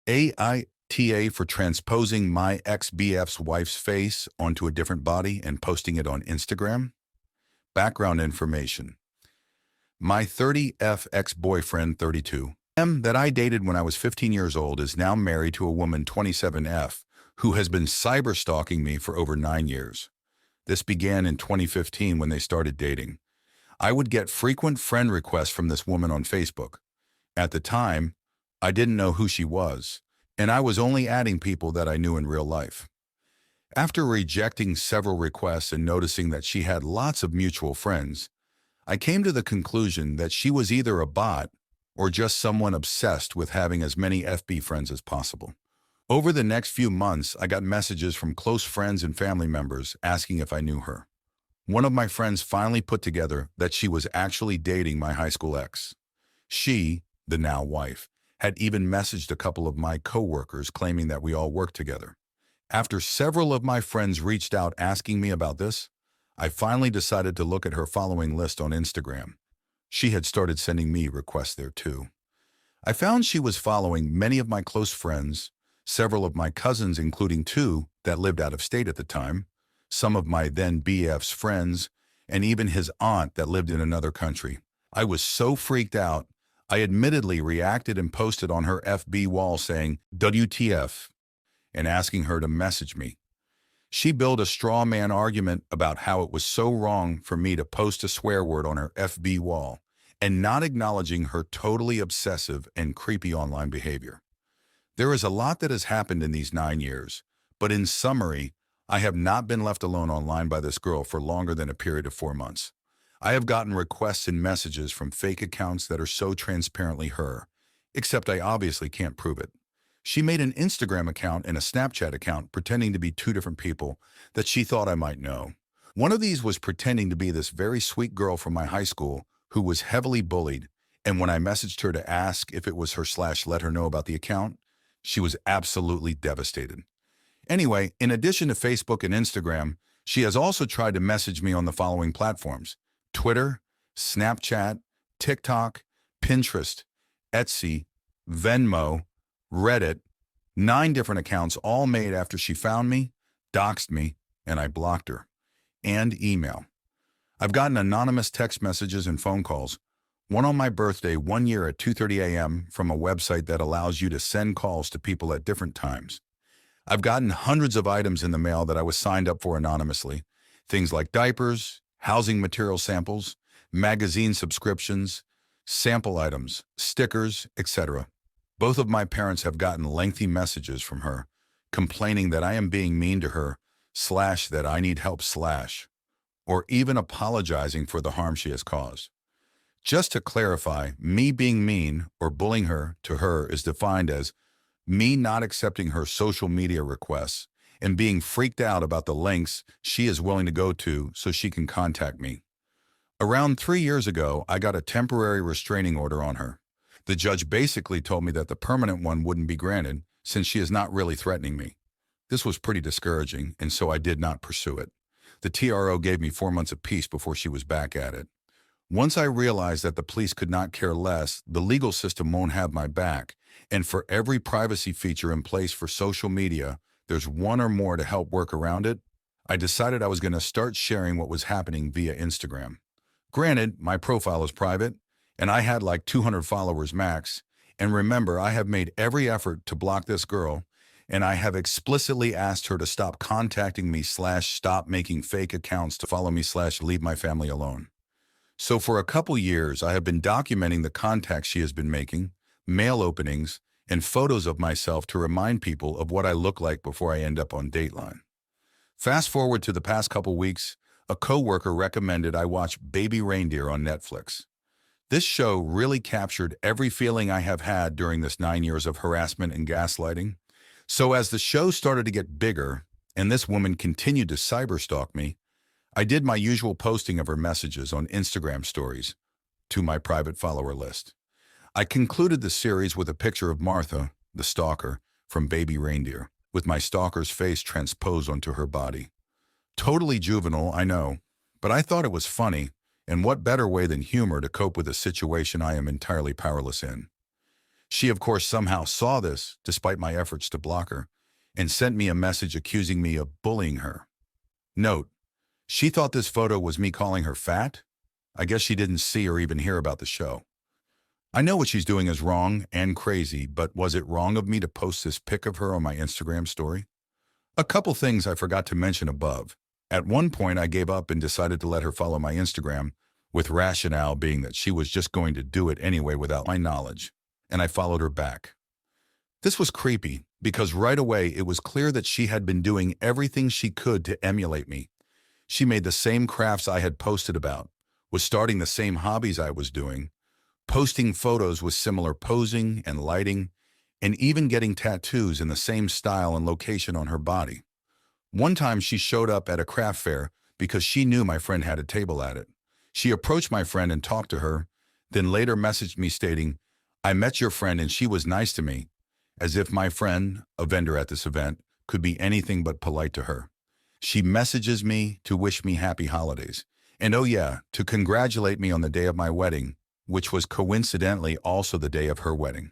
AITA for transposing my ex-BF's wife's face onto a different body and posting it on Instagram. Background information. My 30F ex-boyfriend, 32, that I dated when I was 15 years old is now married to a woman, 27F, who has been cyber-stalking me for over 9 years. This began in 2015 when they started dating. I would get frequent friend requests from this woman on Facebook. At the time, I didn't know who she was, and I was only adding people that I knew in real life. After rejecting several requests and noticing that she had lots of mutual friends, I came to the conclusion that she was either a bot or just someone obsessed with having as many FB friends as possible. Over the next few months, I got messages from close friends and family members asking if I knew her. One of my friends finally put together that she was actually dating my high school ex. She, the now wife, had even messaged a couple of my coworkers claiming that we all worked together. After several of my friends reached out asking me about this, I finally decided to look at her following list on Instagram. She had started sending me requests there too. I found she was following many of my close friends, several of my cousins, including 2 that lived out of state at the time, some of my then BF's friends, and even his aunt that lived in another country. I was so freaked out, I admittedly reacted and posted on her FB wall saying, WTF, and asking her to message me. She built a straw man argument about how it was so wrong for me to post a swear word on her FB wall and not acknowledging her totally obsessive and creepy online behavior. There is a lot that has happened in these 9 years, but in summary, I have not been left alone online by this girl for longer than a period of 4 months. I have gotten requests and messages from fake accounts that are so transparently her, except I obviously can't prove it. She made an Instagram account and a Snapchat account pretending to be 2 different people that she thought I might know. One of these was pretending to be this very sweet girl from my high school who was heavily bullied, and when I messaged her to ask if it was her / let her know about the account, she was absolutely devastated. Anyway, in addition to Facebook and Instagram, she has also tried to message me on the following platforms: Twitter, Snapchat, TikTok, Pinterest, Etsy, Venmo, Reddit, 9 different accounts all made after she found me, doxed me, and I blocked her, and email. I've gotten anonymous text messages and phone calls, one on my birthday 1 year at 2:30 a.m. from a website that allows you to send calls to people at different times. I've gotten hundreds of items in the mail that I was signed up for anonymously, things like diapers, housing material samples, magazine subscriptions, sample items, stickers, etc. Both of my parents have gotten lengthy messages from her, complaining that I am being mean to her, / that I need help / or even apologizing for the harm she has caused. Just to clarify, me being mean or bullying her to her is defined as me not accepting her social media requests and being freaked out about the lengths she is willing to go to so she can contact me. Around 3 years ago, I got a temporary restraining order on her. The judge basically told me that the permanent one wouldn't be granted since she is not really threatening me. This was pretty discouraging, and so I did not pursue it. The TRO gave me 4 months of peace before she was back at it. Once I realized that the police could not care less, the legal system won't have my back, and for every privacy feature in place for social media, there's one or more to help work around it, I decided I was going to start sharing what was happening via Instagram. Granted, my profile is private, and I had like 200 followers max, and remember, I have made every effort to block this girl, and I have explicitly asked her to stop contacting me / stop making fake accounts to follow me / leave my family alone. So for a couple years, I have been documenting the contacts she has been making, mail openings, and photos of myself to remind people of what I look like before I end up on Dateline. Fast forward to the past couple weeks, a coworker recommended I watch Baby Reindeer on Netflix. This show really captured every feeling I have had during this 9 years of harassment and gaslighting. So as the show started to get bigger, and this woman continued to cyberstalk me, I did my usual posting of her messages on Instagram stories to my private follower list. I concluded the series with a picture of Martha, the stalker, from Baby Reindeer, with my stalker's face transposed onto her body. Totally juvenile, I know, but I thought it was funny, and what better way than humor to cope with a situation I am entirely powerless in. She, of course, somehow saw this, despite my efforts to block her, and sent me a message accusing me of bullying her. Note, she thought this photo was me calling her fat. I guess she didn't see or even hear about the show. I know what she's doing is wrong and crazy, but was it wrong of me to post this pic of her on my Instagram story? A couple things I forgot to mention above. At one point, I gave up and decided to let her follow my Instagram, with rationale being that she was just going to do it anyway without my knowledge, and I followed her back. This was creepy, because right away it was clear that she had been doing everything she could to emulate me. She made the same crafts I had posted about, was starting the same hobbies I was doing, posting photos with similar posing and lighting, and even getting tattoos in the same style and location on her body. One time she showed up at a craft fair because she knew my friend had a table at it. She approached my friend and talked to her, then later messaged me stating, "I met your friend and she was nice to me," as if my friend, a vendor at this event, could be anything but polite to her. She messages me to wish me happy holidays, and oh yeah, to congratulate me on the day of my wedding, which was coincidentally also the day of her wedding.